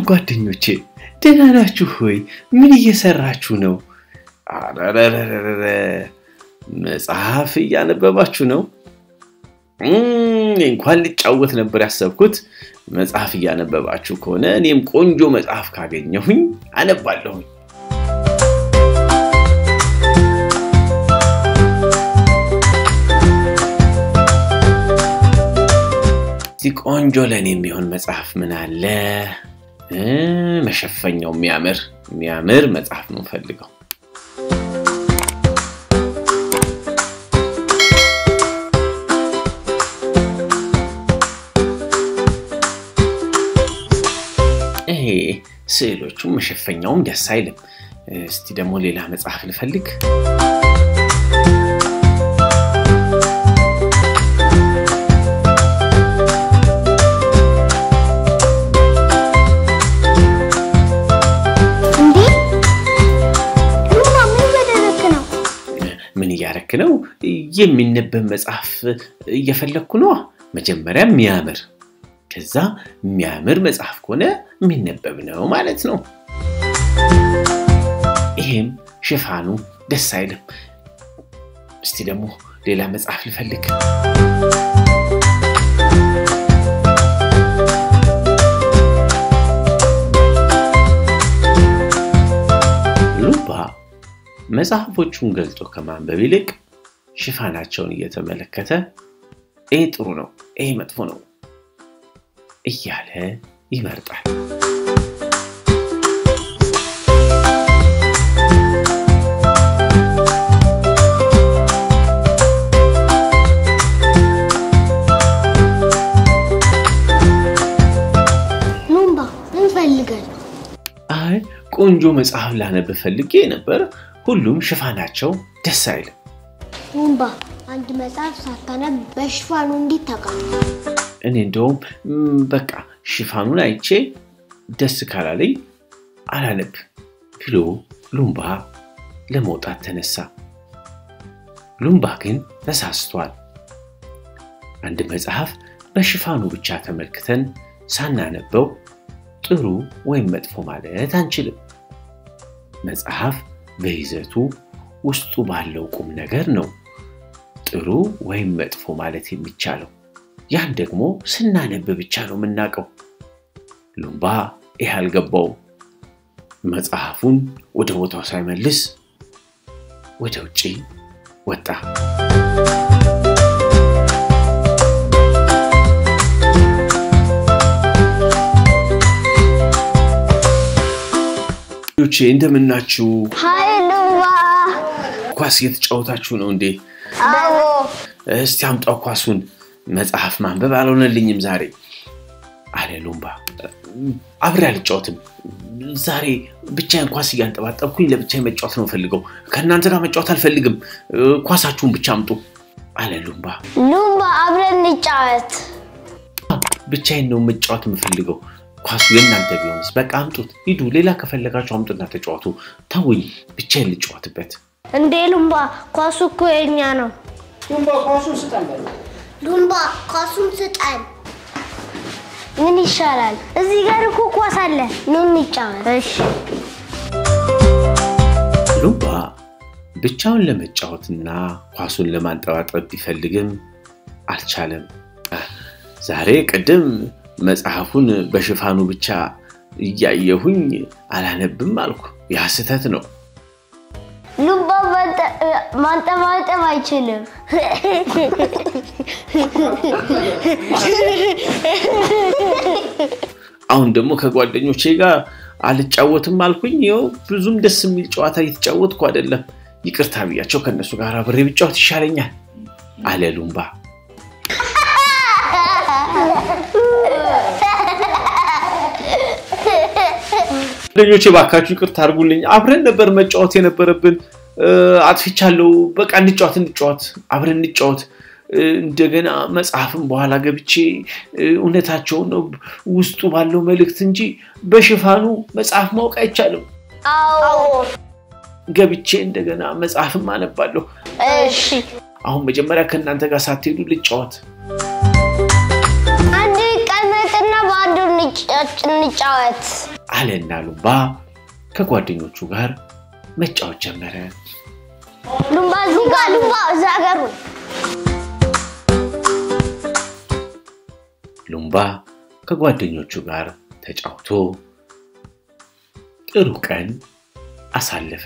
ጓደኞቼ ደህና ናችሁ ሆይ ምን እየሰራችሁ ነው አረረረረ መጽሐፍ እያነበባችሁ ነው እንኳን ልጫወት ነበር ያሰብኩት መጽሐፍ እያነበባችሁ ከሆነ እኔም ቆንጆ መጽሐፍ ካገኘሁኝ አነባለሁ ቆንጆ ለኔ የሚሆን መጽሐፍ ምን አለ መሸፈኛው የሚያምር መጽሐፍ ነው ፈልገው ስዕሎቹ መሸፈኛውም ደስ አይልም እስቲ ደግሞ ሌላ መጽሐፍ ልፈልግ ነው የሚነበብ መጽሐፍ እየፈለኩ ነው መጀመሪያ የሚያምር ከዛ የሚያምር መጽሐፍ ከሆነ የሚነበብ ነው ማለት ነው ይሄም ሽፋኑ ደስ አይልም እስቲ ደግሞ ሌላ መጽሐፍ ልፈልግ ሉባ መጽሐፎቹን ገልጦ ከማንበብ ይልቅ ሽፋናቸውን እየተመለከተ ይሄ ጥሩ ነው ይሄ መጥፎ ነው እያለ ይመርጣል ሉምባ ምን ፈልገህ አይ ቆንጆ መጽሐፍ ላነብ ፈልጌ ነበር ሁሉም ሽፋናቸው ደስ አይልም ሉምባ አንድ መጽሐፍ ሳታነብ በሽፋኑ እንዴት ታውቃለህ እኔ እንደውም በቃ ሽፋኑን አይቼ ደስ ካላለኝ አላነብ ብሎ ሉምባ ለመውጣት ተነሳ ሉምባ ግን ተሳስቷል አንድ መጽሐፍ በሽፋኑ ብቻ ተመልክተን ሳናነበው ጥሩ ወይም መጥፎ ማለት አንችልም መጽሐፍ በይዘቱ ውስጡ ባለው ቁም ነገር ነው ጥሩ ወይም መጥፎ ማለት የሚቻለው ያን ደግሞ ስናነብ ብቻ ነው የምናቀው ሉምባ ይሄል ገባው መጽሐፉን ወደ ቦታው ሳይመልስ ወደ ውጪ ወጣ ዩቺ እንደምናችሁ ሃይ ሉምባ ኳስ እየተጫወታችሁ ነው እንዴ አዎ እስቲ አምጣው ኳሱን መጽሐፍ ማንበብ አልሆነልኝም ዛሬ አለ ሉምባ አብሬ አልጫወትም ዛሬ ብቻዬን ኳስ እያንጠባጠብኩኝ ለብቻዬ መጫወት ነው ፈልገው ከናንተ ጋር መጫወት አልፈልግም ኳሳችሁን ብቻ አምጡ አለ ሉምባ አብረን እንጫወት ብቻዬን ነው መጫወት የምፈልገው ኳሱ የናንተ ቢሆንስ በቃ አምጡት ሂዱ ሌላ ከፈለጋችሁ አምጡና ተጫወቱ ተውኝ ብቻዬን ልጫወትበት እንዴ ሉምባ ኳሱ እኮ የኛ ነው ሉምባ ኳሱን ስጠን ሉምባ ኳሱን ስጠን ምን ይሻላል እዚህ ጋር እኮ ኳስ አለ ምን እንጫወት እሺ ሉምባ ብቻውን ለመጫወትና ኳሱን ለማንጠባጠብ ቢፈልግም አልቻለም ዛሬ ቀደም መጽሐፉን በሽፋኑ ብቻ እያየሁኝ አላነብም አልኩ ያ ስህተት ነው ሉምባ ማንጠባጠብ አይችልም አሁን ደግሞ ከጓደኞቼ ጋር አልጫወትም አልኩኝ ይው ብዙም ደስ የሚል ጨዋታ እየተጫወትኩ አይደለም ይቅርታ ብያቸው ከነሱ ጋር አብሬ ብጫወት ይሻለኛል አለ ሉምባ ጓደኞቼ ባካችሁ ይቅርታ አድርጉልኝ አብረን ነበር መጫወት የነበረብን አጥፍቻለሁ በቃ እንጫወት አብረን እንጫወት እንደገና መጽሐፍን በኋላ ገብቼ እውነታቸው ነው ውስጡ ባለው መልእክት እንጂ በሽፋኑ መጽሐፍ ማወቅ አይቻልም አዎ ገብቼ እንደገና መጽሐፍን ማነባለሁ እሺ አሁን መጀመሪያ ከናንተ ጋር ሳትሄዱ ልጫወት አንዴ ቀመጥና ባዶ እንጫወት አለና ሉምባ ከጓደኞቹ ጋር መጫወት ጀመረ ሉምባ ዛገሩ ሉምባ ከጓደኞቹ ጋር ተጫውቶ ጥሩ ቀን አሳለፈ